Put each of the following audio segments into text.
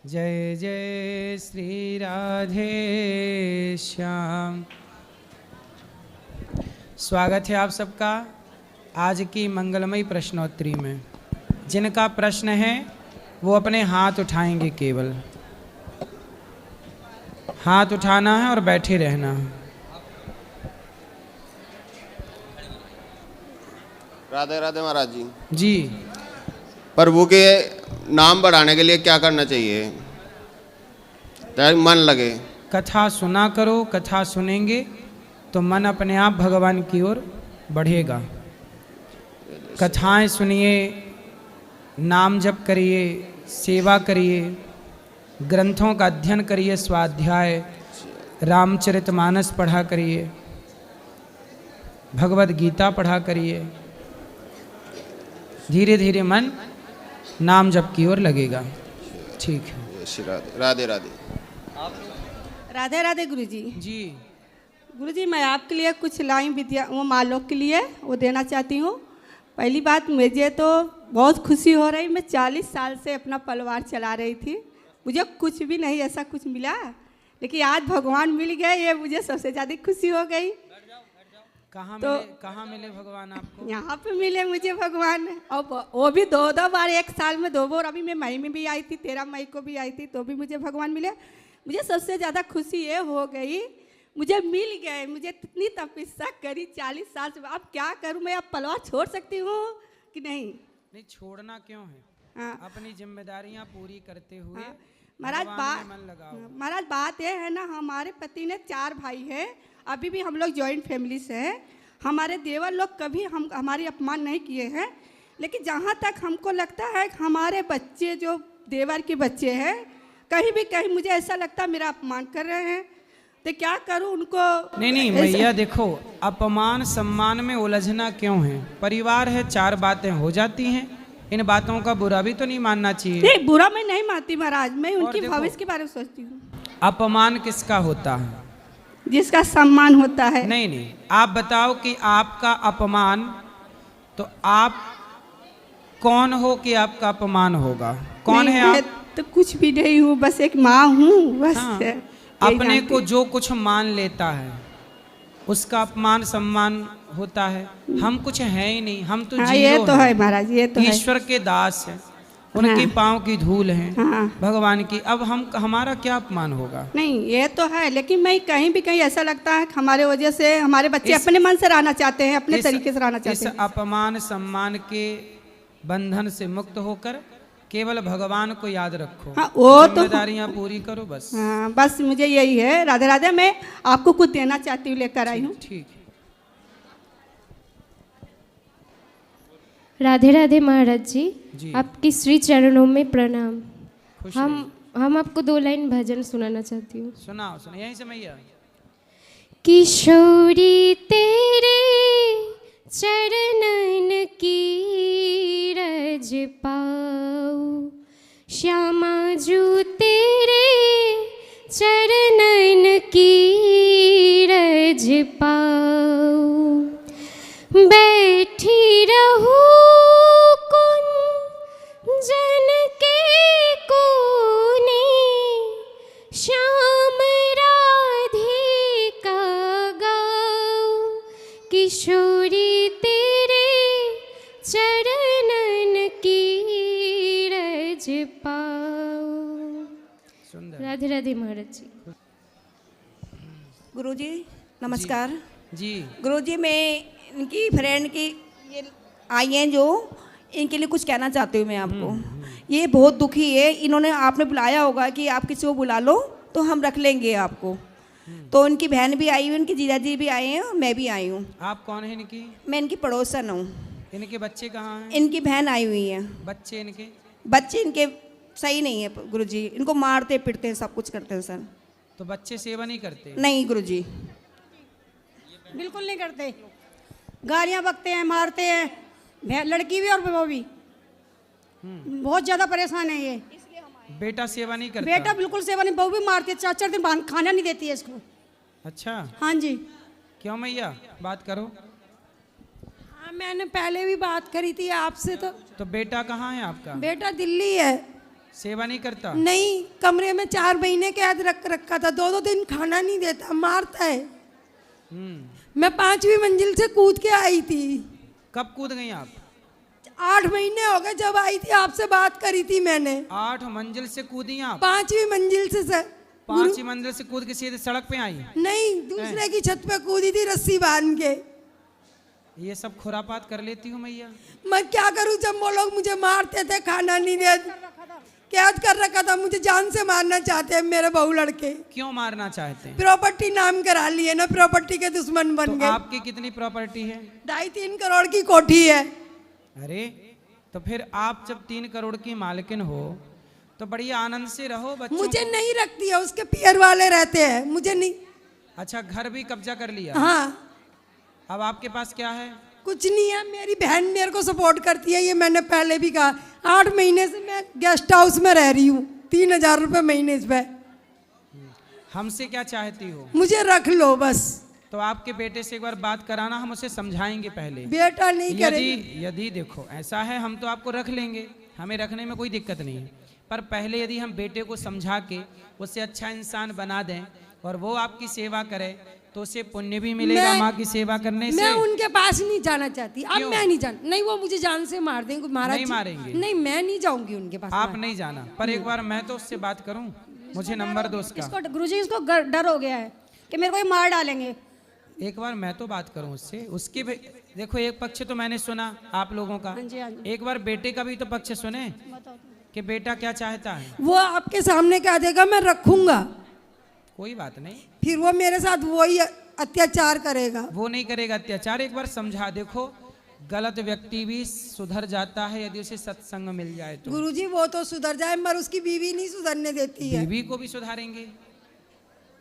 जय जय श्री राधे श्याम। स्वागत है आप सबका आज की मंगलमयी प्रश्नोत्तरी में। जिनका प्रश्न है वो अपने हाथ उठाएंगे, केवल हाथ उठाना है और बैठे रहना है। राधे राधे महाराज जी। जी, प्रभु के नाम बढ़ाने के लिए क्या करना चाहिए ताकि मन लगे? कथा सुना करो, कथा सुनेंगे तो मन अपने आप भगवान की ओर बढ़ेगा। कथाएं सुनिए, नाम जप करिए, सेवा करिए, ग्रंथों का अध्ययन करिए, स्वाध्याय रामचरितमानस पढ़ा करिए, भगवद गीता पढ़ा करिए। धीरे धीरे मन नाम जप की ओर लगेगा। ठीक है। श्री राधे राधे राधे। राधे राधे गुरुजी। जी गुरुजी, मैं आपके लिए कुछ लाइन विद्या वो मालों के लिए वो देना चाहती हूँ। पहली बात, मुझे तो बहुत खुशी हो रही। मैं 40 साल से अपना परिवार चला रही थी, मुझे कुछ भी नहीं ऐसा कुछ मिला, लेकिन आज भगवान मिल गए, ये मुझे सबसे ज़्यादा खुशी हो गई। कहाँ मिले भगवान आपको? यहाँ पे मिले मुझे भगवान, और वो भी दो बार, एक साल में 2 बार। अभी मैं मई में भी आई थी, 13 मई को भी आई थी, तो भी मुझे भगवान मिले। मुझे सबसे ज़्यादा खुशी ये हो गई, मुझे मिल गए। मुझे इतनी तपस्या करी 40 साल से, अब क्या करूँ मैं? अब परिवार छोड़ सकती हूँ कि नहीं? नहीं, छोड़ना क्यों है? हाँ। अपनी जिम्मेदारियां पूरी करते हुए हाँ। महाराज महाराज बात ये है ना, हमारे पति ने 4 भाई हैं, अभी भी हम लोग जॉइंट फैमिली से हैं। हमारे देवर लोग कभी हमारी अपमान नहीं किए हैं, लेकिन जहाँ तक हमको लगता है हमारे बच्चे जो देवर के बच्चे हैं, कहीं मुझे ऐसा लगता है मेरा अपमान कर रहे हैं, तो क्या करूं उनको? नहीं भैया, देखो, अपमान सम्मान में उलझना क्यों है? परिवार है, 4 बातें हो जाती हैं, इन बातों का बुरा भी तो नहीं मानना चाहिए। नहीं, बुरा मैं नहीं मानती महाराज, मैं उनकी भविष्य के बारे में सोचती हूँ। अपमान किसका होता है? जिसका सम्मान होता है। नहीं, आप बताओ कि आपका अपमान, तो आप कौन हो कि आपका अपमान होगा? कौन है आप? तो कुछ भी नहीं हूँ, बस एक माँ हूँ, बस। हाँ, अपने को जो कुछ मान लेता है उसका अपमान सम्मान होता है। हम कुछ है ही नहीं, हम तो जीरो ये तो है महाराज, ये तो ईश्वर के दास हैं, उनके पांव की धूल हैं, भगवान की। अब हमारा क्या अपमान होगा? नहीं, ये तो है, लेकिन मैं कहीं भी कहीं ऐसा लगता है कि हमारे वजह से हमारे बच्चे अपने मन से रहना चाहते हैं, अपने तरीके से रहना चाहते हैं। इस अपमान सम्मान के बंधन से मुक्त होकर केवल भगवान को याद रखो। हाँ, वो तो जिम्मेदारियां पूरी करो, बस। हाँ, बस मुझे यही है। राधे राधे। मैं आपको कुछ देना चाहती हूँ, लेकर आई हूँ। ठीक है। राधे राधे महाराज जी, आपकी श्री चरणों में प्रणाम। हम आपको 2 लाइन भजन सुनाना चाहती हूँ। सुनाओ, यहीं से मैया। किशोरी तेरे चरणन की रज पाऊं, श्यामा जू तेरे चरणन की रज पाऊं, बैठी रहूं कुंजन के कोने, श्याम राधिका गाऊं, किशोरी तेरे चरणन की रज पाऊं। राधे राधे महाराज जी। गुरुजी नमस्कार। जी गुरुजी, मैं इनकी फ्रेंड की ये आई हैं जो, इनके लिए कुछ कहना चाहती हूँ मैं आपको। ये बहुत दुखी है, इन्होंने आपने बुलाया होगा कि आप किसी को बुला लो तो हम रख लेंगे आपको। तो इनकी बहन भी आई हुई, इनकी जीजाजी भी आए हैं और मैं भी आई हूँ। आप कौन है इनकी? मैं इनकी पड़ोसन हूँ। इनके बच्चे कहाँ हैं? इनकी बहन आई हुई है। बच्चे इनके सही नहीं है गुरुजी, इनको मारते पिटते हैं, सब कुछ करते हैं सर। तो बच्चे सेवा नहीं करते? नहीं गुरुजी, बिल्कुल नहीं करते, गालियां बकते हैं, मारते हैं, लड़की भी और वो भी। बहुत ज्यादा परेशान है ये। बेटा सेवा नहीं करता? बेटा बिल्कुल सेवा नहीं, बहू भी मारती है, 4-4 दिन खाना नहीं देती है इसको। अच्छा, हाँ जी। क्यों मैया, बात करो। मैंने पहले भी बात करी थी आपसे। तो बेटा कहाँ है आपका? बेटा दिल्ली है। सेवा नहीं करता? नहीं, कमरे में 4 महीने कैद रख रखा था, 2-2 दिन खाना नहीं देता, मारता है। मैं 5वीं मंजिल से कूद के आई थी। कब कूद गई आप? 8 महीने हो गए जब आई थी, आपसे बात करी थी मैंने। 8 मंजिल से कूदी आप? 5वीं मंजिल से सर। 5वीं मंजिल से कूद के सीधे सड़क पे आई? नहीं, दूसरे की छत पे कूदी थी रस्सी बांध के। ये सब खुरापात कर लेती हूँ मैया। मैं क्या करूं, जब वो लोग मुझे मारते थे, खाना नहीं देते, कैद कर रखा था, मुझे जान से मारना चाहते हैं मेरे बहू लड़के। क्यों मारना चाहते हैं? प्रॉपर्टी नाम करा लिए ना, प्रॉपर्टी के दुश्मन बन तो गए। आपकी कितनी प्रॉपर्टी है? 2.5-3 करोड़ की कोठी है। अरे तो फिर आप जब 3 करोड़ की मालकिन हो तो बढ़िया आनंद से रहो। बच्चों मुझे नहीं रखती है, उसके पियर वाले रहते हैं, मुझे नहीं। अच्छा, घर भी कब्जा कर लिया? हाँ। अब आपके पास क्या है? कुछ नहीं है, मेरी बहन मेरे को सपोर्ट करती है, ये मैंने पहले भी कहा। 8 महीने से मैं गेस्ट हाउस में रह रही हूँ, 3000 रुपये महीने पे। हमसे क्या चाहती हो? मुझे रख लो बस। तो आपके बेटे से एक बार बात कराना, हम उसे समझाएंगे पहले। बेटा नहीं करेगा। यदि देखो ऐसा है, हम तो आपको रख लेंगे, हमें रखने में कोई दिक्कत नहीं है, पर पहले यदि हम बेटे को समझा के उसे अच्छा इंसान बना दें और वो आपकी सेवा करे तो उसे पुण्य भी मिलेगा माँ की सेवा करने से। मैं उनके पास नहीं जाना चाहती, अब मैं नहीं जाना। नहीं, वो मुझे जान से मार देंगे महाराज। नहीं मारेंगे? नहीं, मैं नहीं जाऊंगी उनके पास। आप नहीं जाना, पर एक बार मैं तो उससे बात करूं, मुझे नंबर दो उसका। इसको गुरुजी, इसको डर हो गया है कि मेरे को ये मार डालेंगे। एक बार मैं तो बात करूं उससे, उसके देखो एक पक्ष तो मैंने सुना आप लोगों का, हाँ जी, हाँ जी। एक बार बेटे का भी तो पक्ष सुने कि बेटा क्या चाहता है। वो आपके सामने कह देगा मैं रखूंगा, कोई बात नहीं, फिर वो मेरे साथ वही अत्याचार करेगा। वो नहीं करेगा अत्याचार। एक बार समझा देखो, गलत व्यक्ति भी सुधर जाता है यदि उसे सत्संग मिल जाए तो। गुरुजी वो तो सुधर जाए, मगर उसकी बीवी नहीं सुधरने देती है। बीवी को भी सुधारेंगे,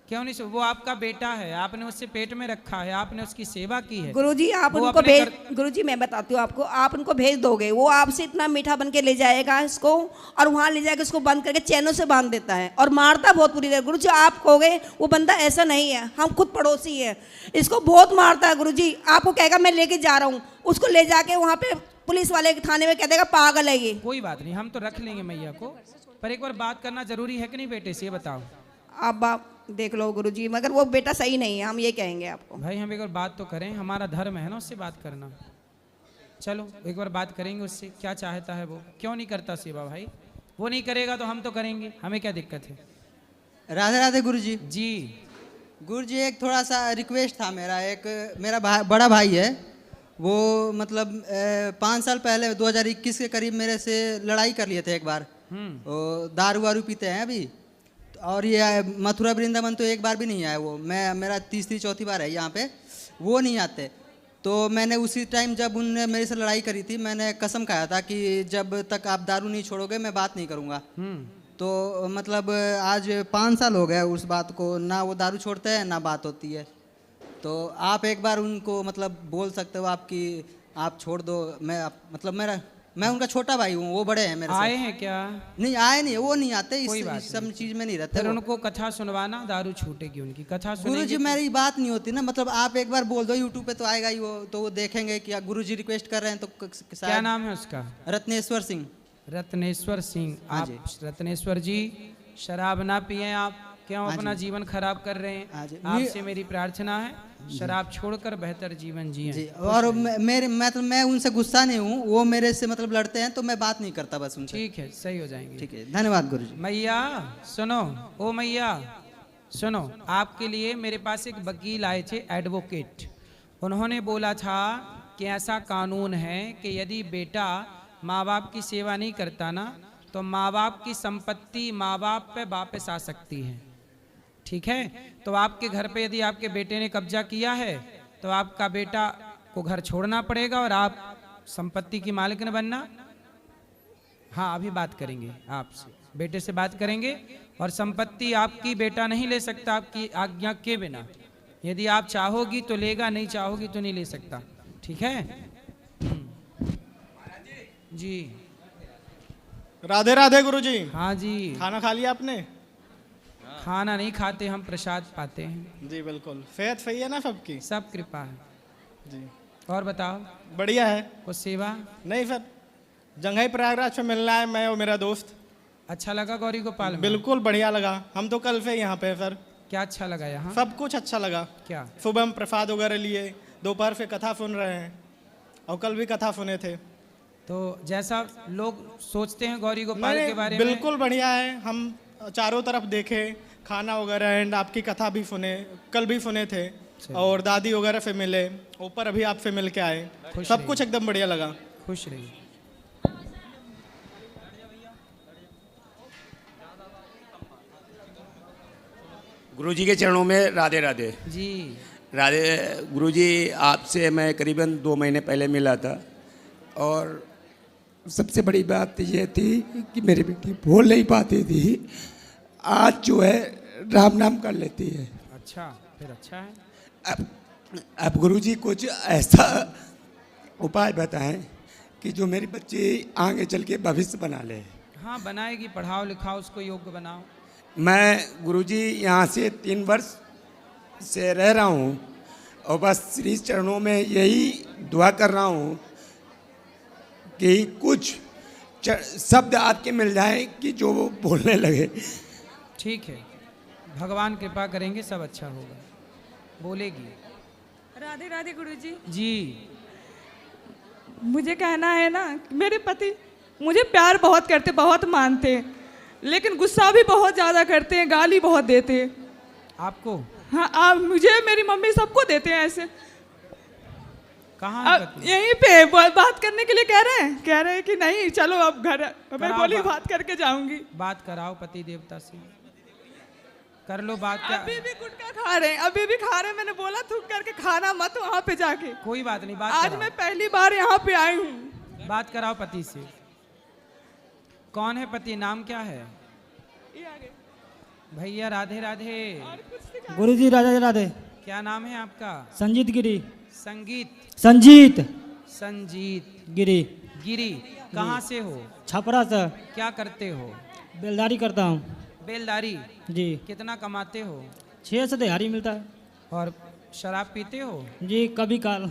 क्यों नहीं? वो आपका बेटा है, आपने उससे पेट में रखा है, आपने उसकी सेवा की है। गुरुजी आप वो उनको अपने भेज, गुरुजी मैं बताती हूँ आपको, आप उनको भेज दोगे, वो आपसे इतना मीठा बन के ले जाएगा इसको, और वहाँ ले जाकर इसको बंद करके चैनों से बांध देता है और मारता बहुत बुरी तरह। गुरुजी आप कहोगे वो बंदा ऐसा नहीं है, हम खुद पड़ोसी है, इसको बहुत मारता है। गुरुजी आपको कहेगा मैं लेके जा रहा हूँ, उसको ले जाके वहाँ पे पुलिस वाले के थाने में कह देगा पागल है ये। कोई बात नहीं, हम तो रख लेंगे मैया को, पर एक बार बात करना जरूरी है कि नहीं बेटे से, ये बताओ। आप देख लो गुरुजी, मगर वो बेटा सही नहीं है, हम ये कहेंगे आपको। भाई हम एक बार बात तो करें, हमारा धर्म है ना उससे बात करना। चलो एक बार बात करेंगे उससे, क्या चाहता है वो, क्यों नहीं करता सेवा। भाई वो नहीं करेगा तो हम तो करेंगे, हमें क्या दिक्कत है। राधे राधे गुरुजी। जी गुरुजी एक थोड़ा सा रिक्वेस्ट था मेरा। एक मेरा बड़ा भाई है, वो मतलब 5 साल पहले 2021 के करीब मेरे से लड़ाई कर लिए थे एक बार। वो दारू वारू पीते हैं अभी, और ये मथुरा वृंदावन तो एक बार भी नहीं आया वो। मेरा तीसरी चौथी बार है यहाँ पे, वो नहीं आते। तो मैंने उसी टाइम जब उनने मेरे से लड़ाई करी थी, मैंने कसम खाया था कि जब तक आप दारू नहीं छोड़ोगे मैं बात नहीं करूँगा। तो मतलब आज 5 साल हो गए उस बात को, ना वो दारू छोड़ते हैं ना बात होती है। तो आप एक बार उनको मतलब बोल सकते हो आपकी, आप छोड़ दो। मैं उनका छोटा भाई हूँ, वो बड़े हैं मेरे से। आए हैं क्या? नहीं आए नहीं, वो नहीं आते, कोई बात इस सब चीज में नहीं रहते। फिर उनको कथा सुनवाना, दारू छूटेगी उनकी कथा सुनेंगे। गुरुजी मेरी बात नहीं होती ना, मतलब आप एक बार बोल दो, यूट्यूब पे तो आएगा ही वो, तो वो देखेंगे कि गुरुजी रिक्वेस्ट कर रहे हैं तो क्या नाम है उसका? रत्नेश्वर सिंह। रत्नेश्वर सिंह। आप रत्नेश्वर जी शराब ना पिए आप, क्यों अपना जीवन खराब कर रहे हैं। आपसे मेरी प्रार्थना है शराब छोड़कर बेहतर जीवन जिए। और मैं उनसे गुस्सा नहीं हूँ, वो मेरे से मतलब लड़ते हैं तो मैं बात नहीं करता बस उनसे। ठीक है, सही हो जाएंगे। ठीक है, धन्यवाद गुरुजी। मैया सुनो, ओ मैया सुनो, आपके लिए मेरे पास एक वकील आए थे, एडवोकेट। उन्होंने बोला था कि ऐसा कानून है कि यदि बेटा माँ बाप की सेवा नहीं करता ना, तो माँ बाप की संपत्ति माँ बाप पे वापस आ सकती है। ठीक है, तो आपके घर पे यदि आपके बेटे ने कब्जा किया है तो आपका बेटा को घर छोड़ना पड़ेगा और आप संपत्ति की मालिक न बनना। हाँ अभी बात करेंगे आपसे, बेटे से बात करेंगे, और संपत्ति आपकी बेटा नहीं ले सकता आपकी आज्ञा के बिना। यदि आप चाहोगी तो लेगा, नहीं चाहोगी तो नहीं ले सकता। ठीक है जी। राधे राधे गुरुजी। हाँ जी। खाना खा लिया आपने? खाना नहीं खाते हम, प्रसाद पाते हैं। जी बिल्कुल, सेहत सही है ना सबकी? सब कृपा है जी। और बताओ? बढ़िया है। कुछ सेवा? नहीं सर, जंघई प्रयागराज में मिलना है मैं और मेरा दोस्त। अच्छा लगा गौरी गोपाल में? बिल्कुल बढ़िया लगा। हम तो कल से यहाँ पे सर। क्या अच्छा लगा यहाँ? सब कुछ अच्छा लगा। क्या? सुबह हम प्रसाद वगैरह लिए, दोपहर से कथा सुन रहे हैं और कल भी कथा सुने थे। तो जैसा लोग सोचते हैं गौरी गोपाल के बारे में, बिल्कुल बढ़िया है। हम चारों तरफ देखे, खाना वगैरह एंड आपकी कथा भी सुने, कल भी सुने थे और दादी वगैरह से मिले, ऊपर अभी आपसे मिल के आए। सब कुछ एकदम बढ़िया लगा। खुश रहिए। गुरुजी के चरणों में राधे राधे जी। राधे। गुरुजी, आपसे मैं करीबन 2 महीने पहले मिला था और सबसे बड़ी बात ये थी कि मेरी बेटी बोल नहीं पाती थी, आज जो है राम नाम कर लेती है। अच्छा, फिर अच्छा है। अब गुरुजी कुछ ऐसा उपाय बताएं कि जो मेरी बच्ची आगे चल के भविष्य बना ले। हाँ, बनाएगी। पढ़ाओ लिखाओ उसको, योग्य बनाओ। मैं गुरुजी यहाँ से 3 वर्ष से रह रहा हूँ और बस श्री चरणों में यही दुआ कर रहा हूँ कि कुछ शब्द आपके मिल जाए कि जो वो बोलने लगे। ठीक है, भगवान कृपा करेंगे, सब अच्छा होगा। बोलेगी। राधे राधे गुरुजी। जी। मुझे कहना है ना, मेरे पति मुझे प्यार बहुत करते, बहुत मानते, लेकिन गुस्सा भी बहुत ज़्यादा करते हैं, गाली बहुत देते हैं। आपको? हाँ, आप मुझे, मेरी मम्मी, सबको देते हैं ऐसे। कहाँ? यहीं पे बात करने के लिए कह रहे हैं कि नहीं चलो अब घर। मैं बोली बात करके जाऊंगी। बात कराओ पति देवता से, कर लो बात। क्या अभी भी गुटखा खा रहे हैं, अभी भी खा रहे हैं। मैंने बोला थूक करके खाना मत वहाँ पे जाके। कोई बात नहीं, बात आज कराओ। मैं पहली बार यहाँ पे आई हूँ। बात कराओ पति से। कौन है पति? नाम क्या है? भैया राधे राधे। गुरुजी राधे राधे। क्या नाम है आपका? संजीत गिरी। संजीत गिरी। गिरी। कहाँ से हो? छपरा से। क्या करते हो? बेलदारी करता हूँ। बेलदारी? जी। कितना कमाते हो? 6 से दिहाड़ी मिलता है। और शराब पीते हो? जी, कभी काल।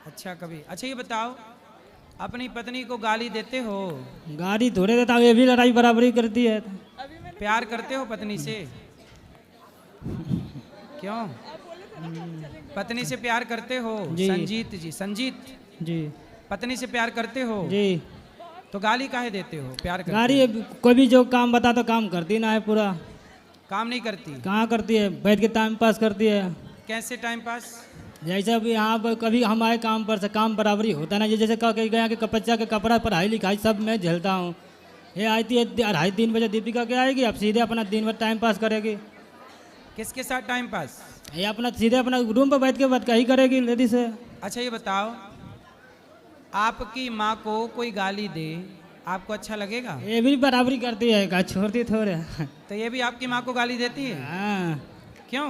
अच्छा, कभी। अच्छा, ये बताओ, अपनी पत्नी को गाली देते हो? गाली थोड़े देता हूँ, ये भी लड़ाई बराबरी करती है। प्यार करते हो पत्नी से? क्यों? पत्नी से प्यार करते हो? संजीत जी, पत्नी से प्यार करते हो? जी। तो गाली काहे देते हो? प्यार करते गाली कोई भी जो काम बता तो काम करती ना है, पूरा काम नहीं करती। कहाँ करती है, बैठ के टाइम पास करती है। कैसे टाइम पास? जैसे अभी यहाँ पर कभी हम आए काम पर से, काम बराबरी होता ना, जैसे कह गया कि बच्चा के कपड़ा, पढ़ाई लिखाई सब मैं झेलता हूँ। ये आती है 2:30-3 बजे दीपिका के आएगी, अब सीधे अपना दिन भर टाइम पास करेगी। किसके साथ टाइम पास? ये अपना सीधे अपना रूम पर बैठ के बात कही करेगी लेडीज से। अच्छा, ये बताओ, आपकी माँ को कोई गाली दे, आपको अच्छा लगेगा? ये भी बराबरी करती है, छोड़ती थोड़े। तो ये भी आपकी माँ को गाली देती है? हाँ। क्यों?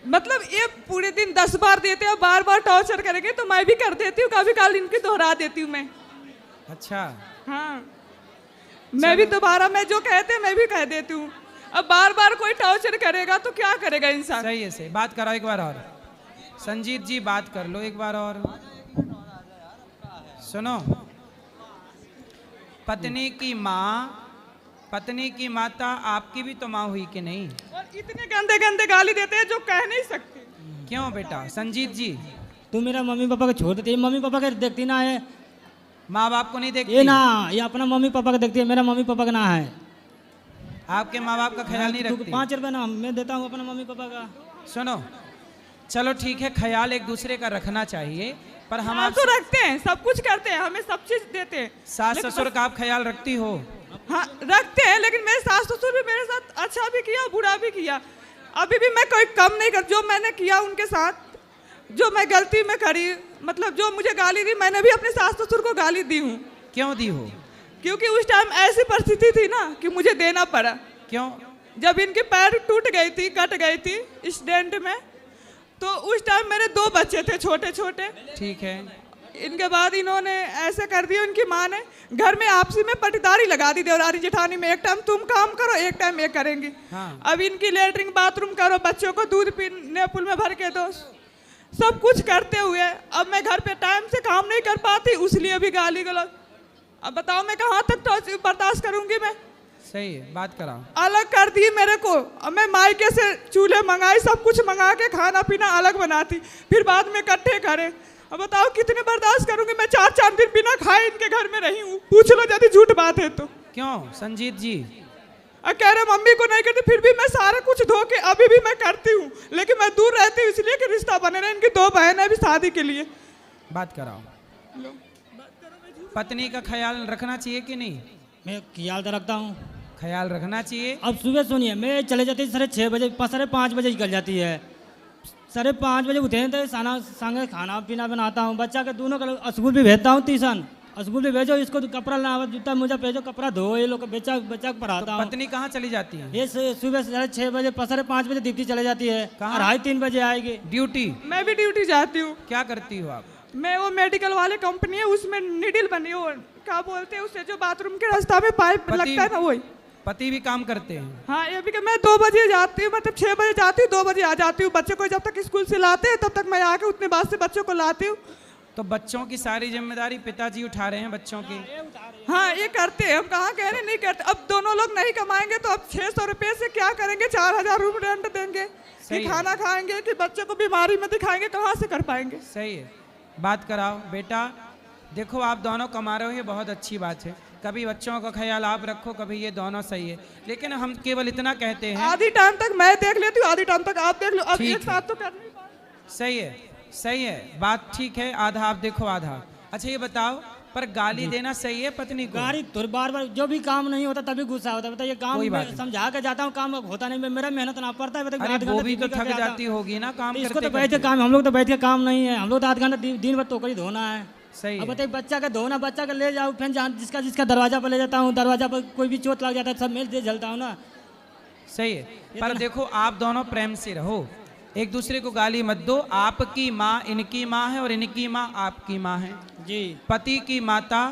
मतलब ये पूरे दिन 10 बार देते हैं, बार बार टॉर्चर करेंगे तो मैं भी कर देती हूँ, कभी काल इनकी दोहरा देती हूँ मैं। अच्छा। हाँ, मैं भी दोबारा, मैं जो कहते हैं मैं भी कह देती हूँ। अब बार बार कोई टॉर्चर करेगा तो क्या करेगा इंसान? सही है, सही। बात कराओ एक बार और। संजीत जी, बात कर लो एक बार और। सुनो, पत्नी की माता आपकी भी तो माँ हुई कि नहीं? और इतने गंदे गंदे गाली देते हैं जो कह नहीं सकते। क्यों बेटा? संजीत जी, तू मेरा मम्मी पापा को छोड़ देती, मम्मी पापा के देखती ना है। माँ बाप को नहीं देखती? ये ना, ये अपना मम्मी पापा का देखती है, मेरा मम्मी पापा का ना है। आपके माँ बाप का ख्याल नहीं रखती? 5 रुपए ना मैं देता हूँ अपना मम्मी पापा का। सुनो, चलो ठीक है, ख्याल एक दूसरे का रखना चाहिए, पर हम आप तो रखते हैं, सब कुछ करते हैं, हमें सब चीज देते हैं। सास ससुर का आप ख्याल रखती हो? हाँ, रखते हैं, लेकिन मेरे सास ससुर भी मेरे साथ अच्छा भी किया, बुरा भी किया। अभी भी मैं कोई कम नहीं कर, जो मैंने किया उनके साथ, जो मैं गलती में करी, मतलब जो मुझे गाली दी, मैंने भी अपने सास ससुर को गाली दी हूँ। क्यों दी हो? क्योंकि उस टाइम ऐसी परिस्थिति थी ना कि मुझे देना पड़ा। क्यों? जब इनके पैर टूट गई थी, कट गई थी एक्सीडेंट में, तो उस टाइम मेरे 2 बच्चे थे छोटे छोटे। ठीक है। इनके बाद इन्होंने ऐसे कर दिया, उनकी माँ ने घर में आपसी में पटीदारी लगा दी, देवरानी जेठानी में। एक टाइम तुम काम करो, एक टाइम ये करेंगी। हाँ। अब इनकी लेटरिन बाथरूम करो, बच्चों को दूध पीने पुल में भर के दो, सब कुछ करते हुए अब मैं घर पे टाइम से काम नहीं कर पाती, इसलिए भी गाली गलौज। अब बताओ मैं कहाँ तक टॉर्चर बर्दाश्त करूंगी मैं। सही है, बात कराओ। अलग कर दी मेरे को। अब मैं मायके से चूल्हे मंगाई, सब कुछ मंगा के खाना पीना अलग बनाती, फिर बाद में इकट्ठे करे। अब बताओ कितने बर्दाश्त करूंगी मैं। 4-4 दिन बिना खाए इनके घर में रही हूँ। पूछ लो यदि झूठ बात है तो। क्यों संजीत जी? कह रहे मम्मी को नहीं करती, फिर भी मैं सारा कुछ धो के अभी भी मैं करती हूँ, लेकिन मैं दूर रहती हूँ इसलिए कि रिश्ता बने रहे। इनकी 2 बहन है भी शादी के लिए। बात कराओ। पत्नी का ख्याल रखना चाहिए कि नहीं? मैं ख्याल तो रखता हूँ। ख्याल रखना चाहिए। अब सुबह सुनिए, मैं चले जाती 6:30 बजे, 5:30 बजे निकल जाती है। 5:30 बजे उठे तो संगे खाना पीना बनाता हूँ, बच्चा के दोनों का स्कूल भी भेजता हूँ, ट्यूशन स्कूल भी भेजो, इसको तो कपड़ा लाओ, जूता मोजा भेजो, कपड़ा धो, ये लोग बच्चा को पढ़ाता हूँ। पत्नी कहाँ चली जाती है? ये सुबह 6:30 बजे, 5:30 बजे ड्यूटी चले जाती है। 2:30-3 बजे आएगी ड्यूटी। मैं भी ड्यूटी जाती हूँ। क्या करती हो आप? मैं वो मेडिकल वाले कंपनी है उसमें नीडल बनी हो, क्या बोलते हैं उसे, जो बाथरूम के रास्ता में पाइप लगता है ना, वही। पति भी काम करते हैं? हाँ, ये भी कि मैं 2 बजे जाती हूँ, मतलब 6 बजे जाती हूँ, 2 बजे आ जाती हूँ। बच्चे को जब तक स्कूल से लाते हैं तब तक मैं आके उतने बाद से बच्चों को लाती हूँ। तो बच्चों की सारी जिम्मेदारी पिताजी उठा रहे हैं बच्चों की? हाँ, ये करते हैं। हम कहाँ कह रहे नहीं करते। अब दोनों लोग नहीं कमाएंगे तो अब 600 रुपये से क्या करेंगे? 4000 रुपये रेंट देंगे कि खाना खाएंगे कि बच्चों को बीमारी में दिखाएंगे? कहाँ से कर पाएंगे? सही है, बात कराओ। बेटा देखो, आप दोनों कमा रहे हो, ये बहुत अच्छी बात है। कभी बच्चों का ख्याल आप रखो, कभी ये दोनों सही है, लेकिन हम केवल इतना कहते हैं। आधी टाइम तक मैं देख लेती हूँ, आधी टाइम तक आप देख लो। अब एक साथ तो कर नहीं पाए। सही है, सही है, बात ठीक है। आधा आप देखो, आधा। अच्छा ये बताओ, पर गाली देना सही है पत्नी को? गाली तो बार-बार, जो भी काम नहीं होता तभी गुस्सा होता है। बताइए, काम मैं समझा के जाता हूँ, काम होता नहीं, मेरा मेहनत ना पड़ता है। अरे वो भी तो थक जाती होगी ना काम करते। इसको तो बैठ के काम, हम लोग तो बैठ के काम नहीं है। हम लोग तो 8 घंटा दिन भर टोकरी धोना है। सही। अब बताइए, बच्चा का धोना, बच्चा का ले जाओ, फिर जिसका दरवाजा पर ले जाता हूँ, दरवाजा पर कोई भी चोट लग जाता है, सब मैं दे जलता हूँ ना। सही है, पर देखो आप दोनों प्रेम से रहो, एक दूसरे को गाली मत दो। आपकी माँ इनकी माँ है और इनकी माँ आपकी माँ है जी। पति की माता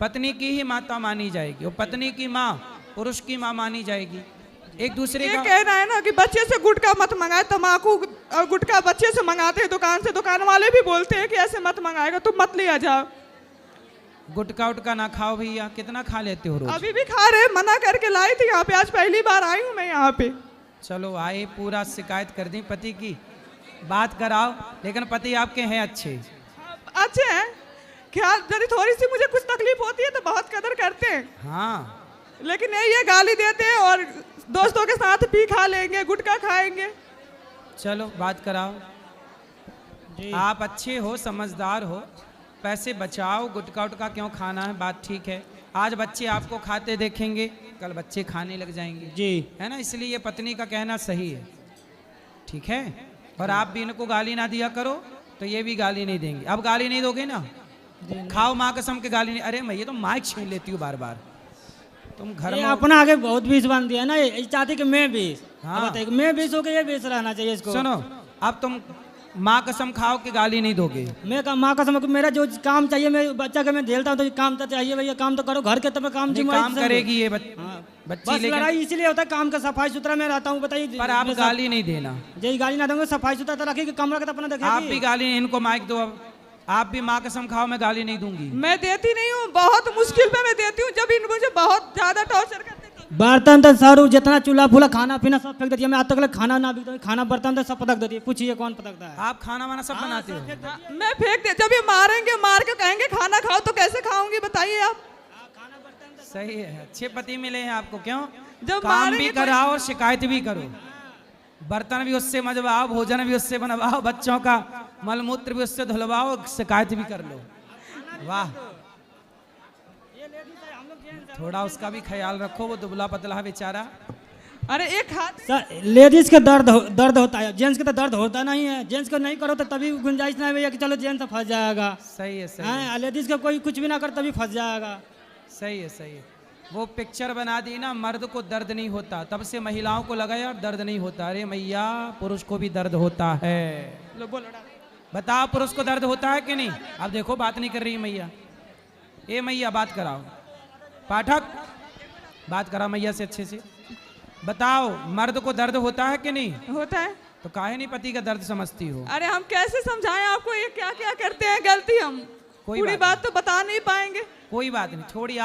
पत्नी की ही माता मानी जाएगी और पत्नी की माँ पुरुष की माँ मानी जाएगी। एक दूसरे का कहना है ना कि बच्चे से गुटखा मत मंगाए, तम्बाकू और गुटखा बच्चे से मंगाते हैं दुकान से। दुकान वाले भी बोलते हैं कि ऐसे मत मंगाएगा, तुम मत ले आ जाओ। गुटखा उटका ना खाओ भैया, कितना खा लेते हो रोज? अभी भी खा रहे, मना करके लाई थी यहाँ पे, आज पहली बार आई हूँ मैं यहाँ पे। चलो आए, पूरा शिकायत कर दी पति की, बात कराओ। लेकिन पति आपके हैं अच्छे? अच्छे हैं, ख्याल यदि थोड़ी सी मुझे कुछ तकलीफ होती है तो बहुत कदर करते हैं। हाँ, लेकिन ये गाली देते हैं और दोस्तों के साथ पी खा लेंगे, गुटखा खाएंगे। चलो बात कराओ। आप अच्छे हो, समझदार हो, पैसे बचाओ, गुटखा उटका क्यों खाना है, बात ठीक है। आज बच्चे आपको खाते देखेंगे, कल बच्चे खाने लग जाएंगे जी, है ना। इसलिए ये पत्नी का कहना सही है, ठीक है। और आप भी इनको गाली ना दिया करो तो ये भी गाली नहीं देंगे। अब गाली नहीं दोगे ना, खाओ माँ कसम के गाली नहीं। अरे मैं ये तो माइक छीन लेती हूँ बार बार, तुम घर में अपना आगे बहुत बीस बांध दिया ना, ये चाहती कि मैं बीस। हाँ, मैं बीस हो के ये बीस रहना चाहिए इसको। सुनो, अब तुम माँ कसम खाओ कि गाली नहीं दोगे। मैं माँ कसम, मेरा जो काम चाहिए, मैं बच्चा के मैं झेलता हूँ, तो काम तो चाहिए भैया, काम तो करो घर के, तब काम काम करेगी ये बच्ची। बस लड़ाई इसीलिए होता है, काम का सफाई सुथरा में रहता हूँ। बताइए, पर आप गाली नहीं देना। यही गाली ना दूंगा, सफाई सुथरा तो रखेगी, कमरा का तो अपना देखेगी। आप भी गाली नहीं, इनको माइक दो। अब आप भी माँ कसम खाओ, मैं गाली नहीं दूंगी। मैं देती नहीं हूँ, बहुत मुश्किल में मैं देती हूँ, जब इन मुझे बहुत ज्यादा टॉर्चर करते। बर्तन तो सारू जितना चूल्हा फूला खाना पीना सब फेंक देती है। मैं आज तक खाना ना भी, खाना बर्तन तो सब पटक देती है। पूछिए कौन पटकता है? आप खाना वाना सब बनाते हो? मैं फेंक दे, जब ये मारेंगे, मार के कहेंगे खाना खाओ तो कैसे खाऊंगी बताइए आप? सही है, अच्छे पति मिले हैं आपको। क्यों? जब काम भी कराओ और शिकायत भी करो, बर्तन भी उससे मजवाओ, भोजन भी उससे बनवाओ, बच्चों का मलमूत्र भी उससे धुलवाओ, शिकायत भी कर लो। वाह, थोड़ा उसका भी ख्याल रखो, वो दुबला पतला है बेचारा। अरे एक हाथ लेडीज के दर्द होता है, जेंट्स के तो दर्द होता नहीं है। जेंट्स को नहीं करो तो तभी गुंजाइश नहीं है कि चलो जेंट्स फंस जाएगा। सही है, सही है। लेडीज का कोई कुछ भी ना कर तभी फंस जाएगा। सही है, सही है। वो पिक्चर बना दी ना, मर्द को दर्द नहीं होता, तब से महिलाओं को लगा यार दर्द नहीं होता। अरे मैया, पुरुष को भी दर्द होता है। बताओ, पुरुष को दर्द होता है कि नहीं? अब देखो बात नहीं कर रही मैया। ए मैया, बात कराओ। पाठक, बात करा मैया से अच्छे से। बताओ, मर्द को दर्द होता है कि नहीं? होता है। तो काहे नहीं पति का दर्द समझती हो? अरे हम कैसे समझाएं आपको, ये क्या क्या करते हैं गलती हम। कोई पूरी बात तो बता नहीं पाएंगे। कोई बात नहीं, छोड़िए आप